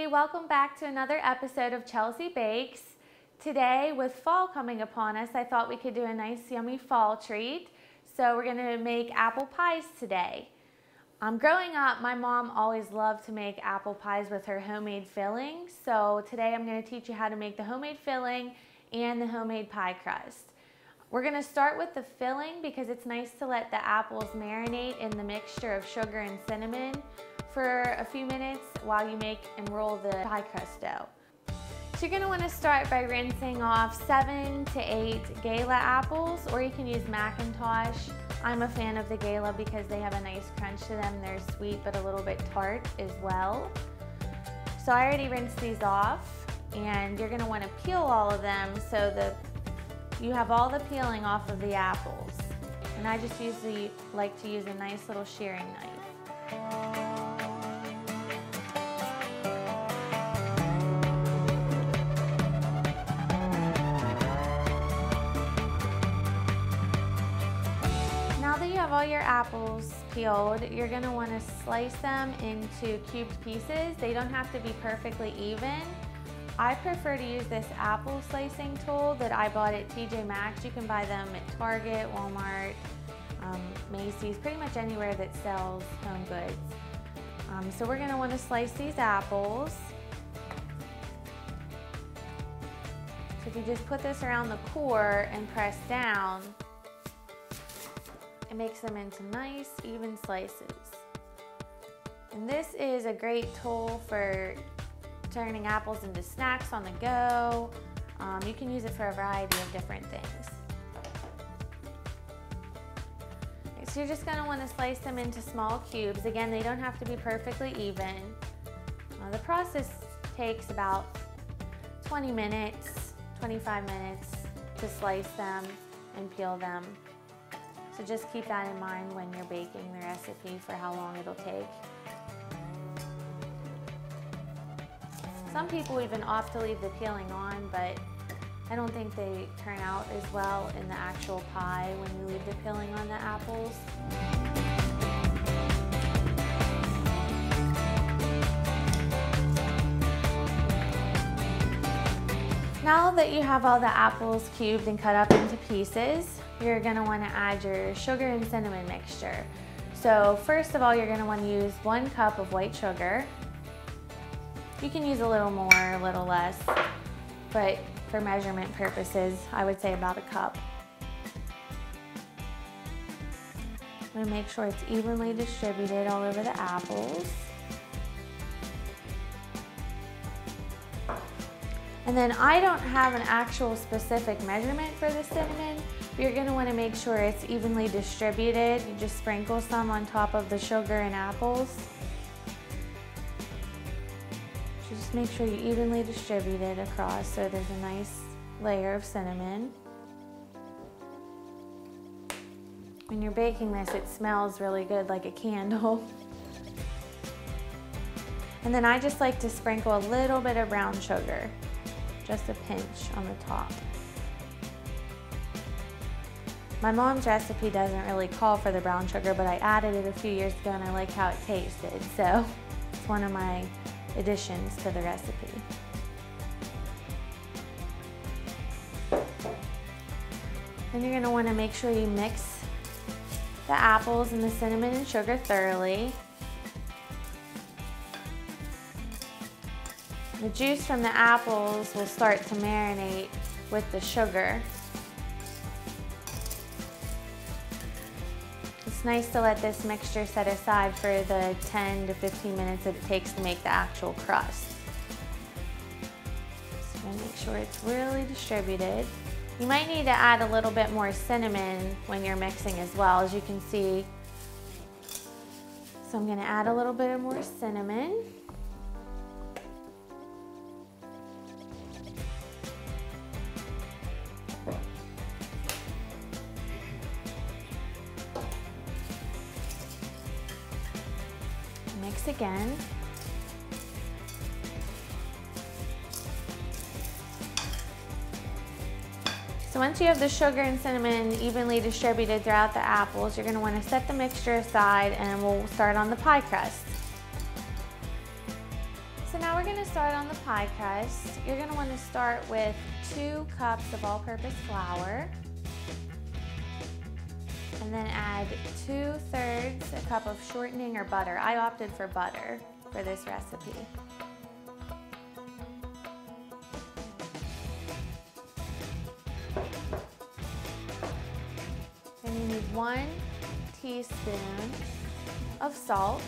everybody, welcome back to another episode of Chelsea Bakes. Today, with fall coming upon us, I thought we could do a nice yummy fall treat. So we're gonna make apple pies today. Growing up, my mom always loved to make apple pies with her homemade filling. So today I'm gonna teach you how to make the homemade filling and the homemade pie crust. We're gonna start with the filling because it's nice to let the apples marinate in the mixture of sugar and cinnamon for a few minutes while you make and roll the pie crust dough. So you're gonna wanna start by rinsing off 7 to 8 gala apples, or you can use Macintosh. I'm a fan of the gala because they have a nice crunch to them. They're sweet but a little bit tart as well. So I already rinsed these off, and you're gonna wanna peel all of them so that you have all the peeling off of the apples. And I just usually like to use a nice little shearing knife. Now that you have all your apples peeled, you're going to want to slice them into cubed pieces. They don't have to be perfectly even. I prefer to use this apple slicing tool that I bought at TJ Maxx. You can buy them at Target, Walmart, Macy's, pretty much anywhere that sells home goods. So we're going to want to slice these apples. So if you just put this around the core and press down, it makes them into nice, even slices. And this is a great tool for turning apples into snacks on the go. You can use it for a variety of different things. So you're just going to want to slice them into small cubes. Again, they don't have to be perfectly even. The process takes about 20 minutes, 25 minutes to slice them and peel them. So just keep that in mind when you're baking the recipe for how long it'll take. Some people even opt to leave the peeling on, but I don't think they turn out as well in the actual pie when you leave the peeling on the apples. Now that you have all the apples cubed and cut up into pieces, you're going to want to add your sugar and cinnamon mixture. So first of all, you're going to want to use 1 cup of white sugar. You can use a little more, a little less, but for measurement purposes, I would say about 1 cup. I'm going to make sure it's evenly distributed all over the apples. And then I don't have an actual specific measurement for the cinnamon, but you're going to want to make sure it's evenly distributed. You just sprinkle some on top of the sugar and apples. So just make sure you evenly distribute it across so there's a nice layer of cinnamon. When you're baking this, it smells really good, like a candle. And then I just like to sprinkle a little bit of brown sugar. Just a pinch on the top. My mom's recipe doesn't really call for the brown sugar, but I added it a few years ago and I like how it tasted, so it's one of my additions to the recipe. Then you're going to want to make sure you mix the apples and the cinnamon and sugar thoroughly. The juice from the apples will start to marinate with the sugar. It's nice to let this mixture set aside for the 10 to 15 minutes that it takes to make the actual crust. So I'm going to make sure it's really distributed. You might need to add a little bit more cinnamon when you're mixing as well, as you can see. So I'm going to add a little bit more cinnamon. Mix again. So once you have the sugar and cinnamon evenly distributed throughout the apples, you're going to want to set the mixture aside and we'll start on the pie crust. So now we're going to start on the pie crust. You're going to want to start with 2 cups of all-purpose flour. And then add 2/3 a cup of shortening or butter. I opted for butter for this recipe. Then you need 1 teaspoon of salt.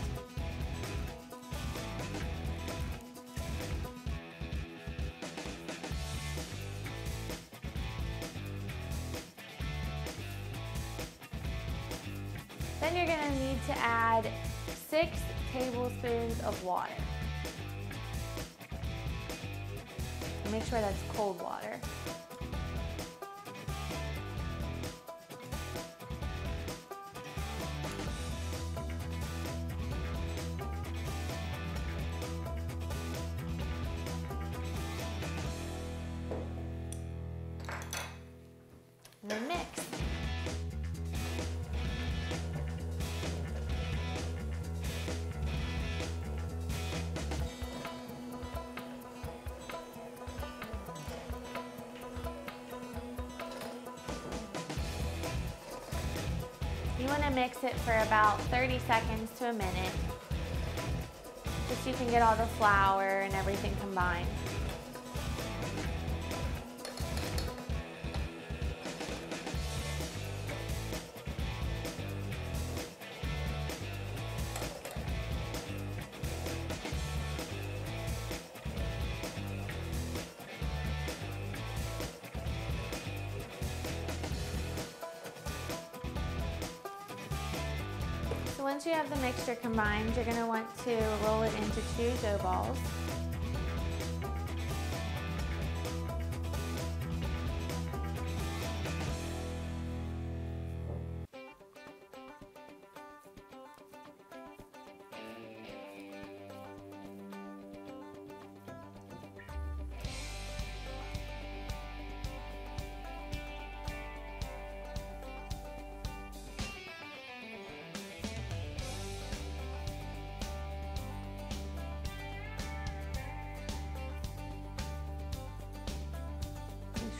Then you're going to need to add 6 tablespoons of water. And make sure that's cold water. And then mix. You want to mix it for about 30 seconds to a minute, just so you can get all the flour and everything combined. So once you have the mixture combined, you're going to want to roll it into 2 dough balls.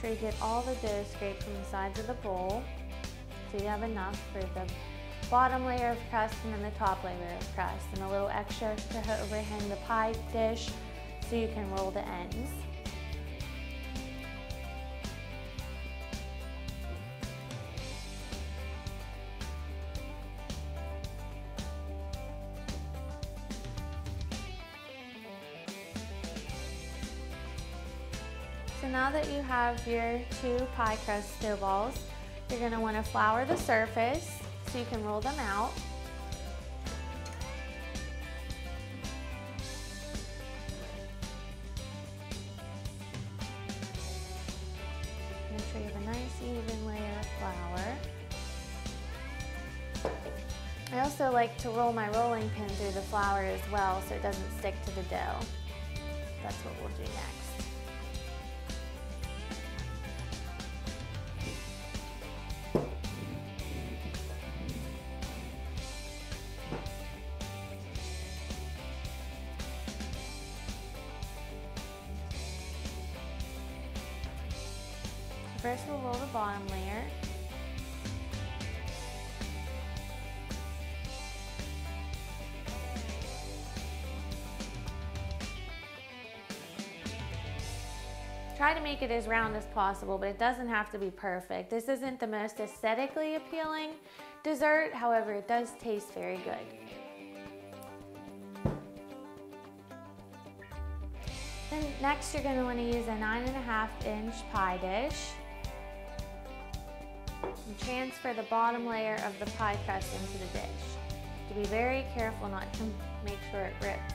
Make sure you get all the dough scraped from the sides of the bowl, so you have enough for the bottom layer of crust and then the top layer of crust, and a little extra to overhang the pie dish so you can roll the ends. So now that you have your 2 pie crust dough balls, you're going to want to flour the surface so you can roll them out. Make sure you have a nice even layer of flour. I also like to roll my rolling pin through the flour as well so it doesn't stick to the dough. That's what we'll do next. First we'll roll the bottom layer. Try to make it as round as possible, but it doesn't have to be perfect. This isn't the most aesthetically appealing dessert, however, it does taste very good. Then next you're going to want to use a 9.5-inch pie dish. And transfer the bottom layer of the pie crust into the dish. To be very careful not to make sure it rips.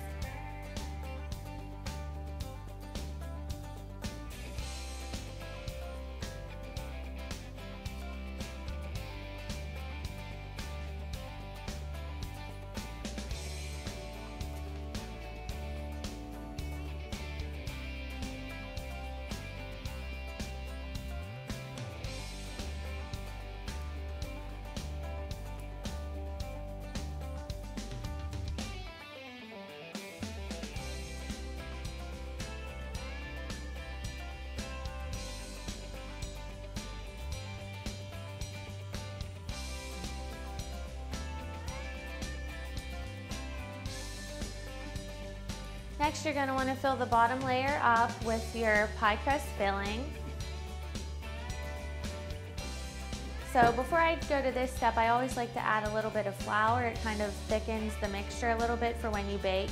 Next, you're going to want to fill the bottom layer up with your pie crust filling. So before I go to this step, I always like to add a little bit of flour. It kind of thickens the mixture a little bit for when you bake.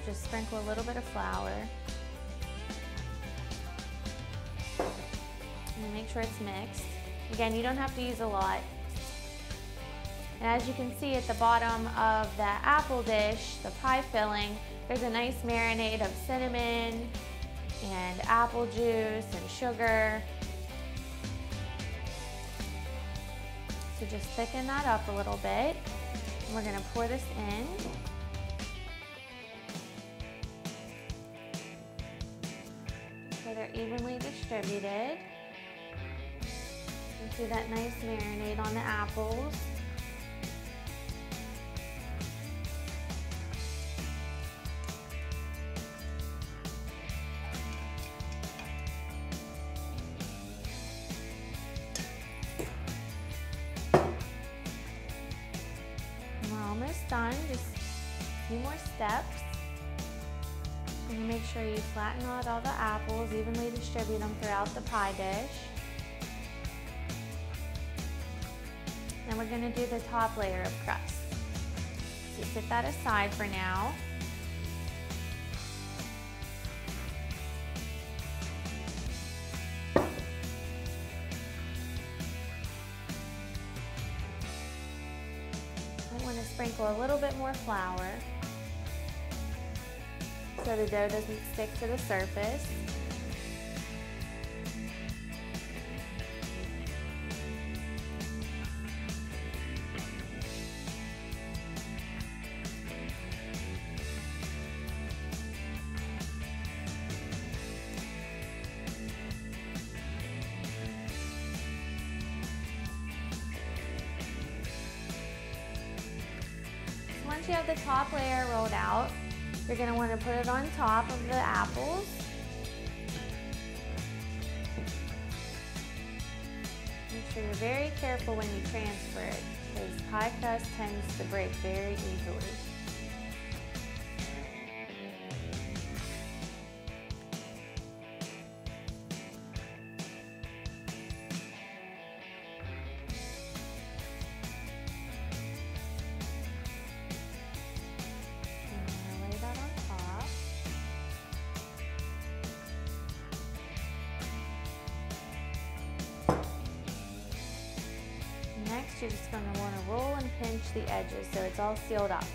Just sprinkle a little bit of flour. And make sure it's mixed. Again, you don't have to use a lot. And as you can see at the bottom of the apple dish, the pie filling, there's a nice marinade of cinnamon and apple juice and sugar. So just thicken that up a little bit. And we're going to pour this in. So they're evenly distributed. You see that nice marinade on the apples. Almost done, just a few more steps. And make sure you flatten out all the apples, evenly distribute them throughout the pie dish. Then we're going to do the top layer of crust. So set that aside for now. I want to sprinkle a little bit more flour so the dough doesn't stick to the surface. Once you have the top layer rolled out, you're going to want to put it on top of the apples. Make sure you're very careful when you transfer it, because pie crust tends to break very easily. Next, you're just going to want to roll and pinch the edges so it's all sealed up.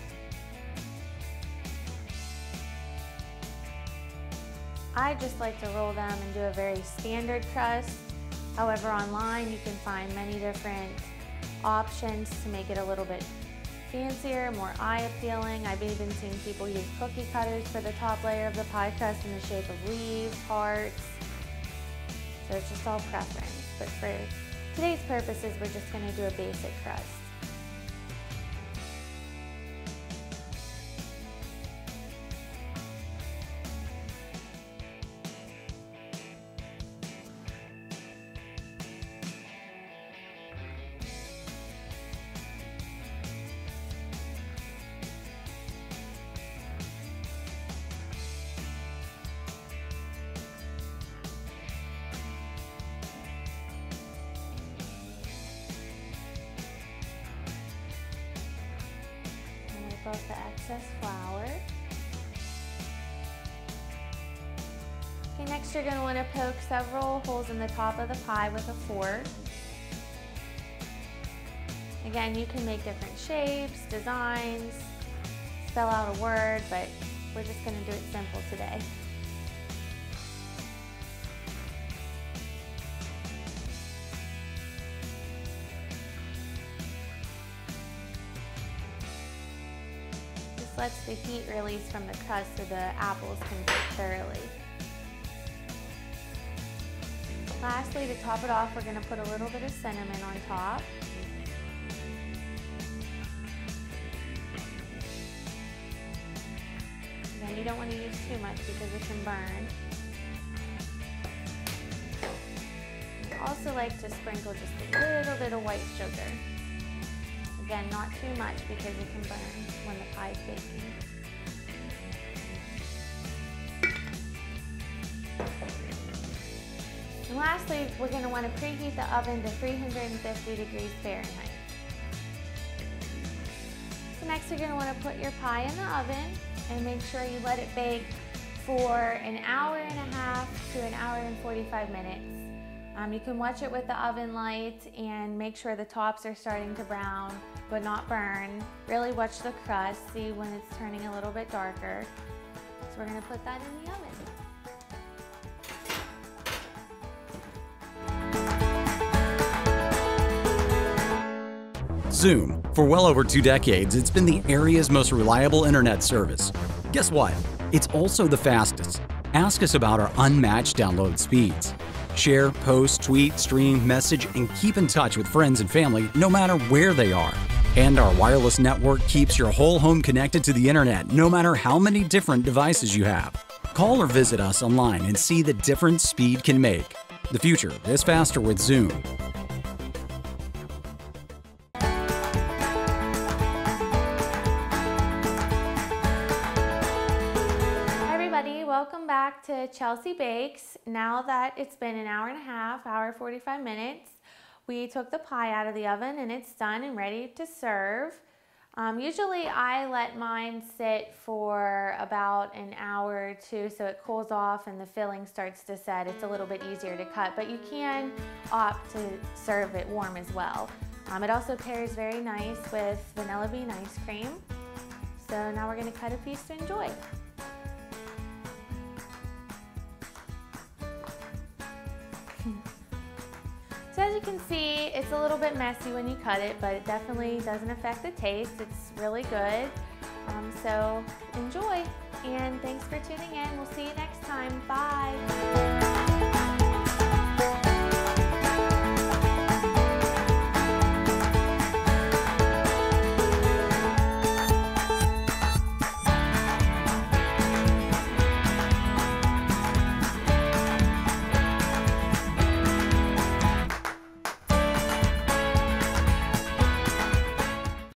I just like to roll them and do a very standard crust. However, online you can find many different options to make it a little bit fancier, more eye-appealing. I've even seen people use cookie cutters for the top layer of the pie crust in the shape of leaves, hearts. So it's just all preference. But for today's purposes, we're just going to do a basic crust. Off the excess flour. Okay, next you're going to want to poke several holes in the top of the pie with a fork. Again, you can make different shapes, designs, spell out a word, but we're just going to do it simple today. Lets the heat release from the crust so the apples can cook thoroughly. Lastly, to top it off, we're going to put a little bit of cinnamon on top. Again, you don't want to use too much because it can burn. I also like to sprinkle just a little bit of white sugar. Again, not too much because it can burn when the pie is baking. And lastly, we're going to want to preheat the oven to 350 degrees Fahrenheit. So next you're going to want to put your pie in the oven and make sure you let it bake for an hour and a half to an hour and 45 minutes. You can watch it with the oven light and make sure the tops are starting to brown but not burn. Really watch the crust, see when it's turning a little bit darker. So we're going to put that in the oven. Zoom. For well over 2 decades, it's been the area's most reliable internet service. Guess what? It's also the fastest. Ask us about our unmatched download speeds. Share, post, tweet, stream, message, and keep in touch with friends and family no matter where they are. And our wireless network keeps your whole home connected to the internet no matter how many different devices you have. Call or visit us online and see the difference speed can make. The future is faster with Zoom. Welcome back to Chelsea Bakes. Now that it's been an hour and a half, hour 45 minutes, we took the pie out of the oven and it's done and ready to serve. Usually I let mine sit for about an hour or two so it cools off and the filling starts to set. It's a little bit easier to cut, but you can opt to serve it warm as well. It also pairs very nice with vanilla bean ice cream. So now we're going to cut a piece to enjoy. So as you can see, it's a little bit messy when you cut it, but it definitely doesn't affect the taste. It's really good. So enjoy, and thanks for tuning in. We'll see you next time. Bye.